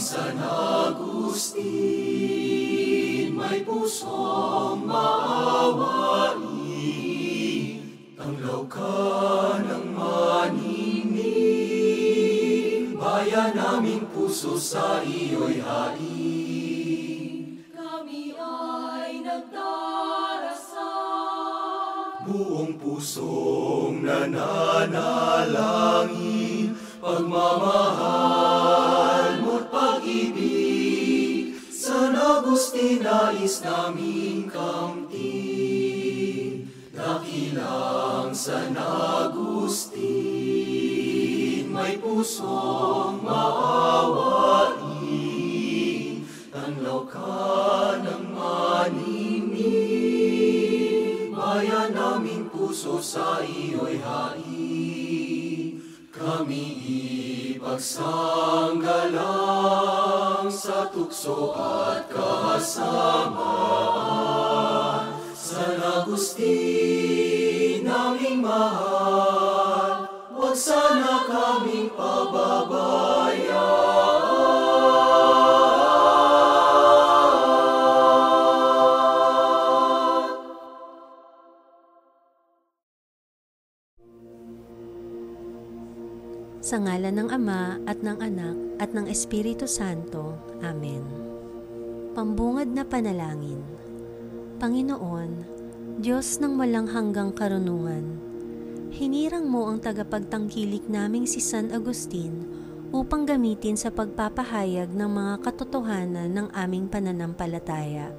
San Agustin, may pusong maawain, tanglaw ka ng maningning, bayan naming puso sa iyo'y hain. Kami ay nagdarasal, Buong pusong nananalangin, pagmamahal mo't pag-ibig, San Agustin nais naming kamtin. Dakilang San Agustin, may pusong maawain, tanglaw ka ng maningning, bayan naming puso sa iyo'y hain. Kami ipagsanggalang sa tukso at kasamaan, San Agustin naming mahal, huwag sana kaming pababayaan. Sa ngalan ng Ama at ng Anak at ng Espiritu Santo. Amen. Pambungad na panalangin. Panginoon, Diyos ng walang hanggang karunungan, hinirang mo ang tagapagtangkilik naming si San Agustin upang gamitin sa pagpapahayag ng mga katotohanan ng aming pananampalataya.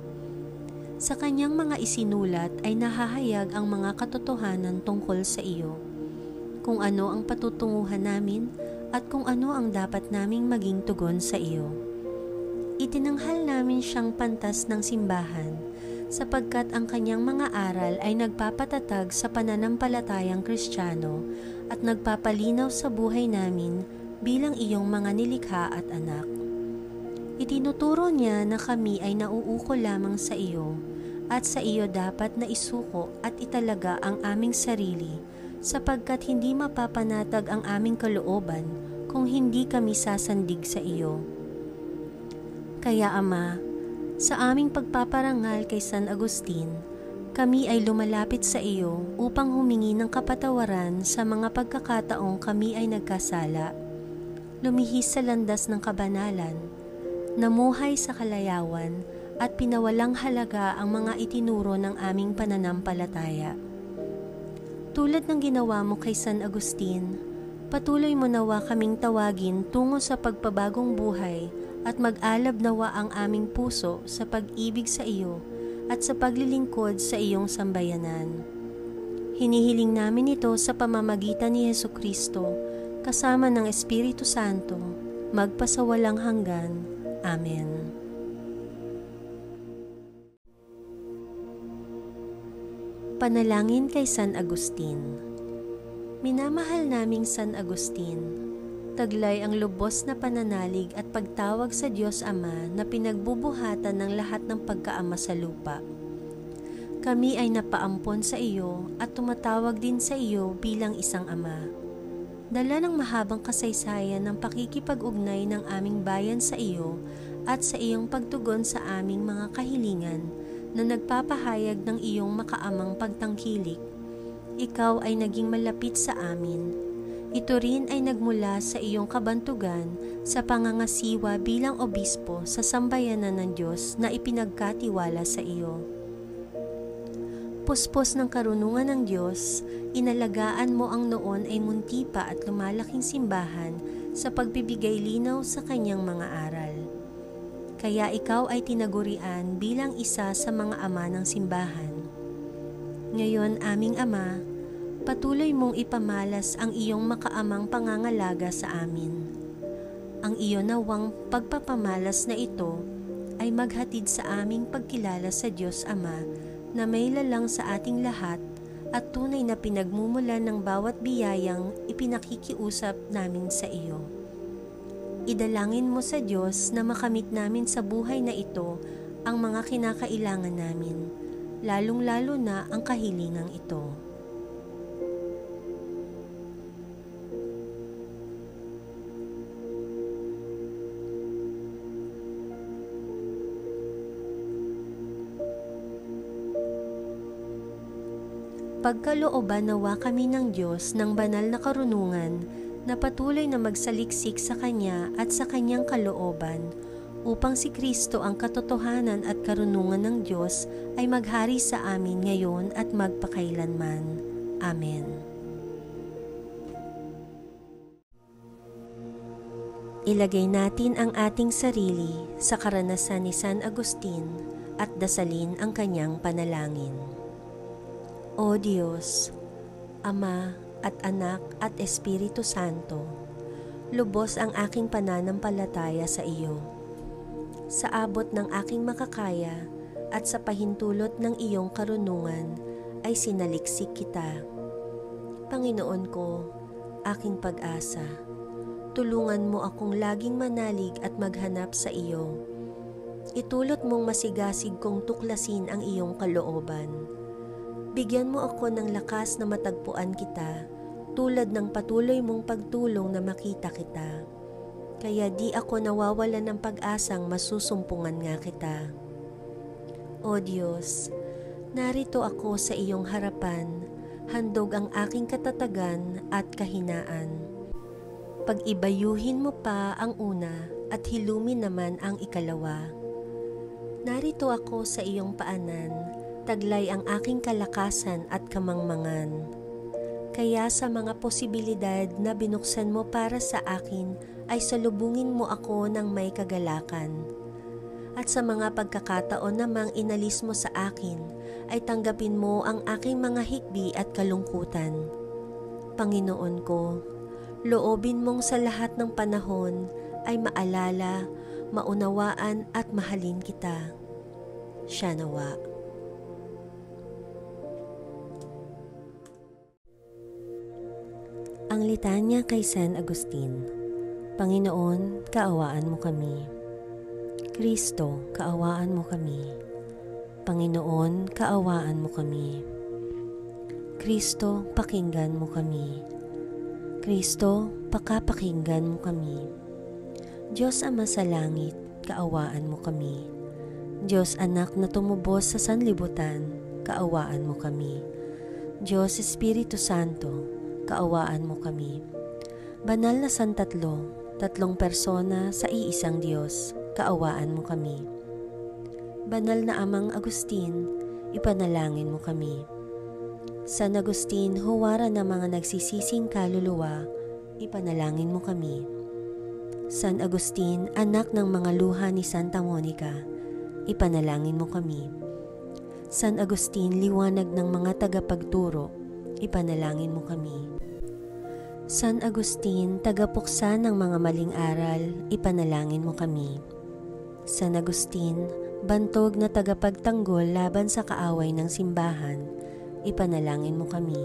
Sa kanyang mga isinulat ay nahahayag ang mga katotohanan tungkol sa iyo, kung ano ang patutunguhan namin at kung ano ang dapat naming maging tugon sa iyo. Itinanghal namin siyang pantas ng simbahan sapagkat ang kanyang mga aral ay nagpapatatag sa pananampalatayang Kristiyano at nagpapalinaw sa buhay namin bilang iyong mga nilikha at anak. Itinuturo niya na kami ay nauukol lamang sa iyo at sa iyo dapat na isuko at italaga ang aming sarili sapagkat hindi mapapanatag ang aming kalooban kung hindi kami sasandig sa iyo. Kaya Ama, sa aming pagpaparangal kay San Agustin, kami ay lumalapit sa iyo upang humingi ng kapatawaran sa mga pagkakataong kami ay nagkasala, lumihis sa landas ng kabanalan, namuhay sa kalayawan at pinawalang halaga ang mga itinuro ng aming pananampalataya. Tulad ng ginawa mo kay San Agustin, patuloy mo nawa kaming tawagin tungo sa pagpabagong buhay at mag-alab nawa ang aming puso sa pag-ibig sa iyo at sa paglilingkod sa iyong sambayanan. Hinihiling namin ito sa pamamagitan ni Jesucristo, kasama ng Espiritu Santo, magpasawalang hanggan. Amen. Panalangin kay San Agustin. Minamahal naming San Agustin, taglay ang lubos na pananalig at pagtawag sa Diyos Ama na pinagbubuhatan ng lahat ng pagkaama sa lupa. Kami ay napaampon sa iyo at tumatawag din sa iyo bilang isang ama. Dala ng mahabang kasaysayan ng pakikipag-ugnay ng aming bayan sa iyo at sa iyong pagtugon sa aming mga kahilingan na nagpapahayag ng iyong makaamang pagtangkilik, ikaw ay naging malapit sa amin. Ito rin ay nagmula sa iyong kabantugan sa pangangasiwa bilang obispo sa sambayanan ng Diyos na ipinagkatiwala sa iyo. Puspos ng karunungan ng Diyos, inalagaan mo ang noon ay munti pa at lumalaking simbahan sa pagbibigay linaw sa kanyang mga aral. Kaya ikaw ay tinagurian bilang isa sa mga ama ng simbahan. Ngayon, aming Ama, patuloy mong ipamalas ang iyong makaamang pangangalaga sa amin. Ang iyo nawang pagpapamalas na ito ay maghatid sa aming pagkilala sa Diyos Ama na may lalang sa ating lahat at tunay na pinagmumulan ng bawat biyayang ipinakikiusap namin sa iyo. Idalangin mo sa Diyos na makamit namin sa buhay na ito ang mga kinakailangan namin, lalong-lalo na ang kahilingang ito. Pagkalooban nawa kami ng Diyos ng banal na karunungan na patuloy na magsaliksik sa Kanya at sa Kanyang kalooban, upang si Kristo ang katotohanan at karunungan ng Diyos ay maghari sa amin ngayon at magpakailanman. Amen. Ilagay natin ang ating sarili sa karanasan ni San Agustin at dasalin ang kanyang panalangin. O Diyos, Ama at Anak at Espiritu Santo, lubos ang aking pananampalataya sa iyo. Sa abot ng aking makakaya at sa pahintulot ng iyong karunungan ay sinaliksik kita. Panginoon ko, aking pag-asa, tulungan mo akong laging manalig at maghanap sa iyo. Itulot mong masigasig kong tuklasin ang iyong kalooban. Bigyan mo ako ng lakas na matagpuan kita, tulad ng patuloy mong pagtulong na makita kita. Kaya di ako nawawalan ng pag-asang masusumpungan nga kita. O Diyos, narito ako sa iyong harapan, handog ang aking katatagan at kahinaan. Pag-ibayuhin mo pa ang una at hilumin naman ang ikalawa. Narito ako sa iyong paanan, taglay ang aking kalakasan at kamangmangan. Kaya sa mga posibilidad na binuksan mo para sa akin ay salubungin mo ako ng may kagalakan. At sa mga pagkakataon namang inalis mo sa akin ay tanggapin mo ang aking mga hikbi at kalungkutan. Panginoon ko, loobin mong sa lahat ng panahon ay maalala, maunawaan at mahalin kita. Siya nawa. Ang litanya kay San Agustin. Panginoon, kaawaan mo kami. Kristo, kaawaan mo kami. Panginoon, kaawaan mo kami. Kristo, pakinggan mo kami. Kristo, pakapakinggan mo kami. Diyos Ama sa langit, kaawaan mo kami. Diyos Anak na tumubos sa sanlibutan, kaawaan mo kami. Diyos Espiritu Santo, kaawaan mo kami. Banal na Santatlo, tatlong persona sa iisang Diyos, kaawaan mo kami. Banal na Amang Agustin, ipanalangin mo kami. San Agustin, huwara ng mga nagsisising kaluluwa, ipanalangin mo kami. San Agustin, anak ng mga luha ni Santa Monica, ipanalangin mo kami. San Agustin, liwanag ng mga tagapagturo, ipanalangin mo kami. San Agustin, tagapuksa ng mga maling aral, ipanalangin mo kami. San Agustin, bantog na tagapagtanggol laban sa kaaway ng simbahan, ipanalangin mo kami.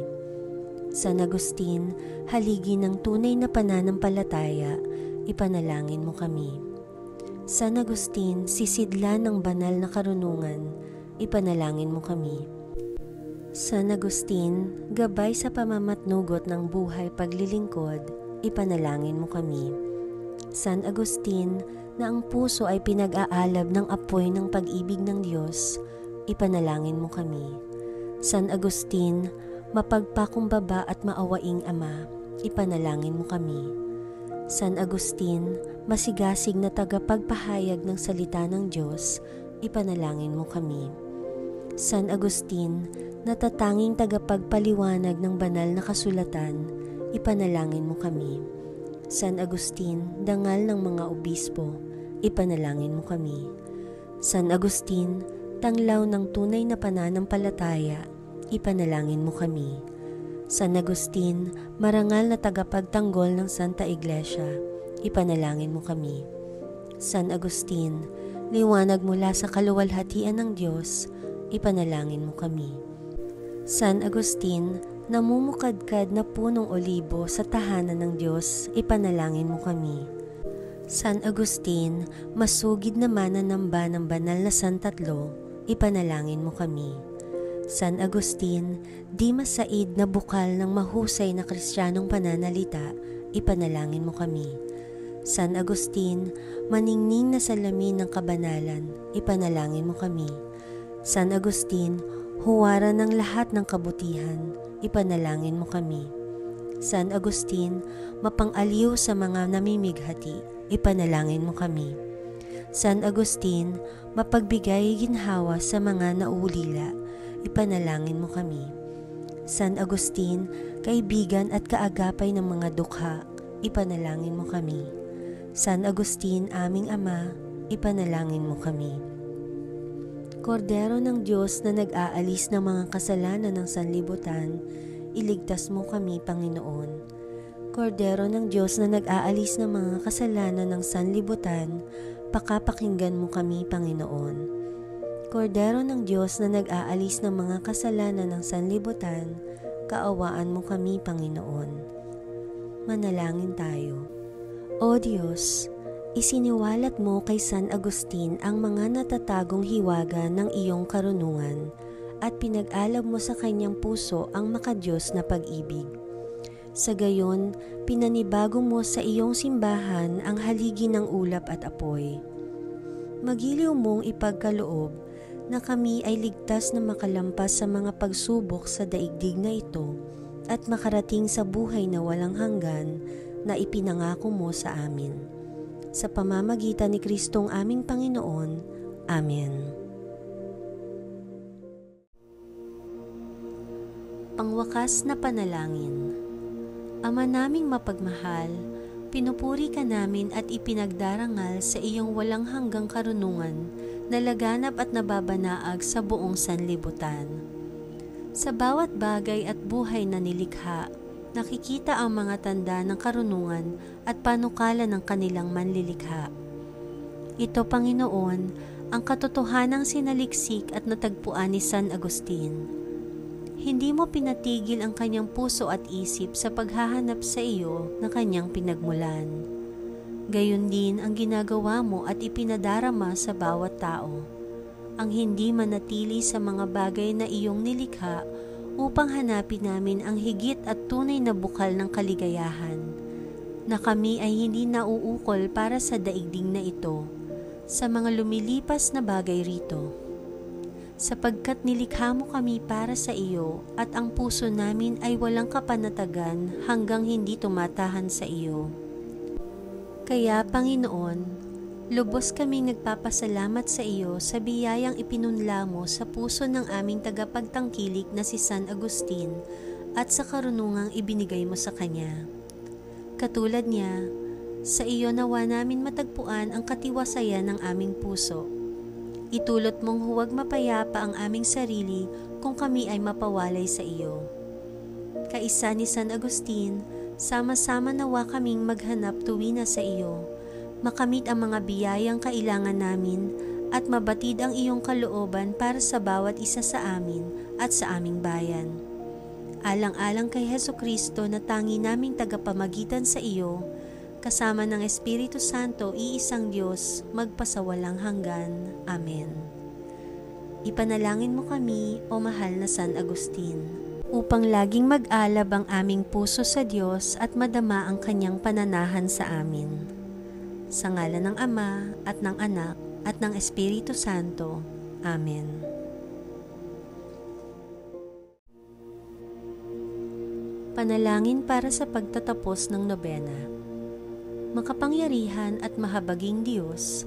San Agustin, haligi ng tunay na pananampalataya, ipanalangin mo kami. San Agustin, sisidla ng banal na karunungan, ipanalangin mo kami. San Agustin, gabay sa pamamatnugot ng buhay paglilingkod, ipanalangin mo kami. San Agustin, na ang puso ay pinag-aalab ng apoy ng pag-ibig ng Diyos, ipanalangin mo kami. San Agustin, mapagpakumbaba at maawaing Ama, ipanalangin mo kami. San Agustin, masigasig na tagapagpahayag ng salita ng Diyos, ipanalangin mo kami. San Agustin, natatanging tagapagpaliwanag ng banal na kasulatan, ipanalangin mo kami. San Agustin, dangal ng mga obispo, ipanalangin mo kami. San Agustin, tanglaw ng tunay na pananampalataya, ipanalangin mo kami. San Agustin, marangal na tagapagtanggol ng Santa Iglesia, ipanalangin mo kami. San Agustin, liwanag mula sa kaluwalhatian ng Diyos, ipanalangin mo kami. San Agustin, namumukadkad na punong olibo sa tahanan ng Diyos, ipanalangin mo kami. San Agustin, masugid na mananamba ng banal na Santatlo, ipanalangin mo kami. San Agustin, di masaid na bukal ng mahusay na Kristiyanong pananalita, ipanalangin mo kami. San Agustin, maningning na salamin ng kabanalan, ipanalangin mo kami. San Agustin, huwaran ng lahat ng kabutihan, ipanalangin mo kami. San Agustin, mapang-aliw sa mga namimighati, ipanalangin mo kami. San Agustin, mapagbigay ginhawa sa mga naulila, ipanalangin mo kami. San Agustin, kaibigan at kaagapay ng mga dukha, ipanalangin mo kami. San Agustin, aming Ama, ipanalangin mo kami. Kordero ng Diyos na nag-aalis ng mga kasalanan ng sanlibutan, iligtas mo kami, Panginoon. Kordero ng Diyos na nag-aalis ng mga kasalanan ng sanlibutan, pakapakinggan mo kami, Panginoon. Kordero ng Diyos na nag-aalis ng mga kasalanan ng sanlibutan, kaawaan mo kami, Panginoon. Manalangin tayo. O Diyos, isiniwalat mo kay San Agustin ang mga natatagong hiwaga ng iyong karunungan at pinag-alab mo sa kanyang puso ang makadiyos na pag-ibig. Sa gayon, pinanibago mo sa iyong simbahan ang haligi ng ulap at apoy. Magiliw mong ipagkaloob na kami ay ligtas na makalampas sa mga pagsubok sa daigdig na ito at makarating sa buhay na walang hanggan na ipinangako mo sa amin. Sa pamamagitan ni Kristong aming Panginoon. Amen. Pangwakas na panalangin. Ama naming mapagmahal, pinupuri ka namin at ipinagdarangal sa iyong walang hanggang karunungan na laganap at nababanaag sa buong sanlibutan. Sa bawat bagay at buhay na nilikha, nakikita ang mga tanda ng karunungan at panukala ng kanilang manlilikha. Ito, Panginoon, ang katotohanang sinaliksik at natagpuan ni San Agustin. Hindi mo pinatigil ang kanyang puso at isip sa paghahanap sa iyo na kanyang pinagmulan. Gayon din ang ginagawa mo at ipinadarama sa bawat tao, ang hindi manatili sa mga bagay na iyong nilikha upang hanapin namin ang higit at tunay na bukal ng kaligayahan, na kami ay hindi nauukol para sa daigdig na ito, sa mga lumilipas na bagay rito. Sapagkat nilikha mo kami para sa iyo at ang puso namin ay walang kapanatagan hanggang hindi tumatahan sa iyo. Kaya, Panginoon, lubos kaming nagpapasalamat sa iyo sa biyayang ipinunla mo sa puso ng aming tagapagtangkilik na si San Agustin at sa karunungang ibinigay mo sa kanya. Katulad niya, sa iyo nawa namin matagpuan ang katiwasayan ng aming puso. Itulot mong huwag mapayapa ang aming sarili kung kami ay mapawalay sa iyo. Kaisa ni San Agustin, sama-sama nawa kaming maghanap tuwina sa iyo, makamit ang mga biyayang kailangan namin at mabatid ang iyong kalooban para sa bawat isa sa amin at sa aming bayan. Alang-alang kay Hesukristo na tangi naming tagapamagitan sa iyo, kasama ng Espiritu Santo, iisang Diyos, magpasawalang hanggan. Amen. Ipanalangin mo kami, o mahal na San Agustin, upang laging mag-alab ang aming puso sa Diyos at madama ang kanyang pananahan sa amin. Sa ngalan ng Ama, at ng Anak, at ng Espiritu Santo. Amen. Panalangin para sa pagtatapos ng nobena. Makapangyarihan at mahabaging Diyos,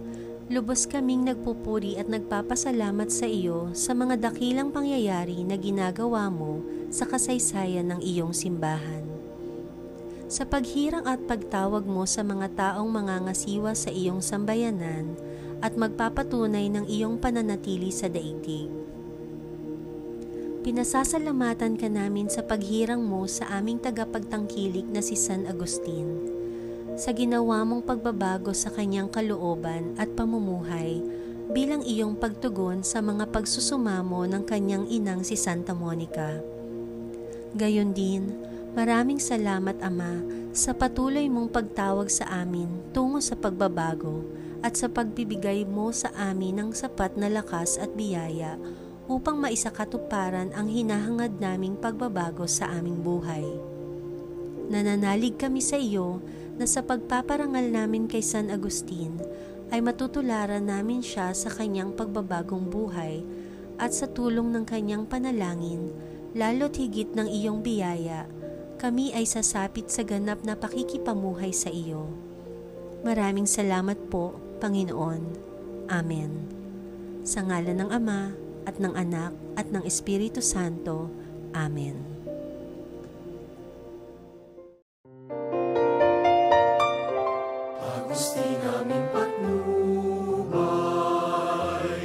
lubos kaming nagpupuri at nagpapasalamat sa iyo sa mga dakilang pangyayari na ginagawa mo sa kasaysayan ng iyong simbahan. Sa paghirang at pagtawag mo sa mga taong mangangasiwa sa iyong sambayanan at magpapatunay ng iyong pananatili sa daigdig. Pinasasalamatan ka namin sa paghirang mo sa aming tagapagtangkilik na si San Agustin, sa ginawa mong pagbabago sa kanyang kalooban at pamumuhay bilang iyong pagtugon sa mga pagsusumamo ng kanyang inang si Santa Monica. Gayon din, maraming salamat, Ama, sa patuloy mong pagtawag sa amin tungo sa pagbabago at sa pagbibigay mo sa amin ng sapat na lakas at biyaya upang maisakatuparan ang hinahangad naming pagbabago sa aming buhay. Nananalig kami sa iyo na sa pagpaparangal namin kay San Agustin ay matutularan namin siya sa kanyang pagbabagong buhay at sa tulong ng kanyang panalangin, lalo't higit ng iyong biyaya, kami ay sasapit sa ganap na pakikipamuhay sa iyo. Maraming salamat po, Panginoon. Amen. Sa ngalan ng Ama, at ng Anak, at ng Espiritu Santo. Amen. Agustin aming patnubay,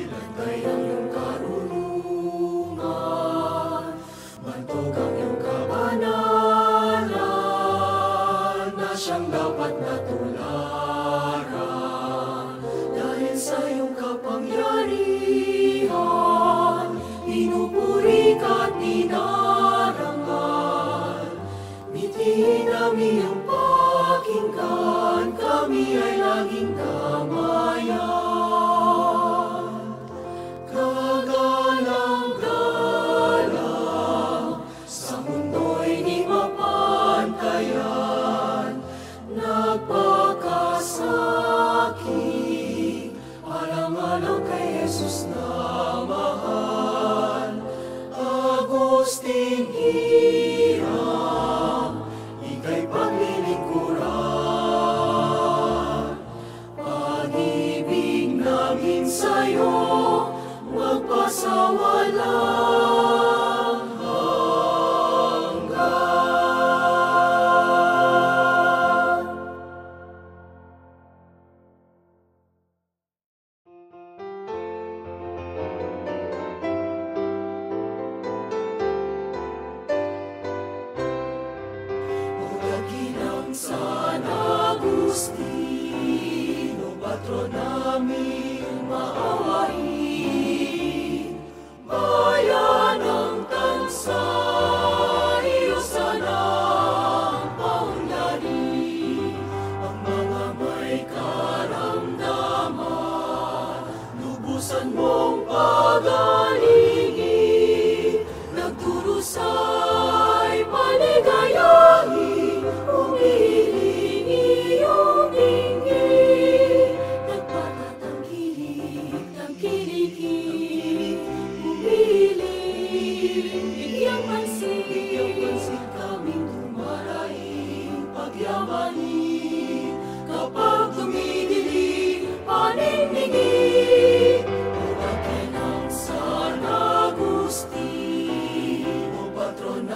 lantay ang iyong karunungan, bantog ang iyong kabanalan, na siyang dapat natularan. Dahil sa iyong kapangyarihan, pinupuri ka at dinarangal. Bitihin namin iyong pakinggan, kami ay laging damayan. Kagalang-galang, sa mundo'y di mapantayan, nagpakasakit, alang-alang kay Jesus na mahal. Agustin Hiram, ika'y paglilingkuran. Pag-ibig namin sa'yo, magpasawalang hanggan. Dakilang San Agustin, o patron namin maawain, bayan ng tansa, iyo sanang paunlarin. Ang mga may karamdaman, lubusan mong pagalingin, nagdurusay paligayahin, umihiling iyong dinggin. Nagpatatangkilik, tangkilikik, umihiling, bigyang pansin kaming dumaraing, pagyamanin. Kapag tumidilig, panindigin, o dakilang San Agustin, o patron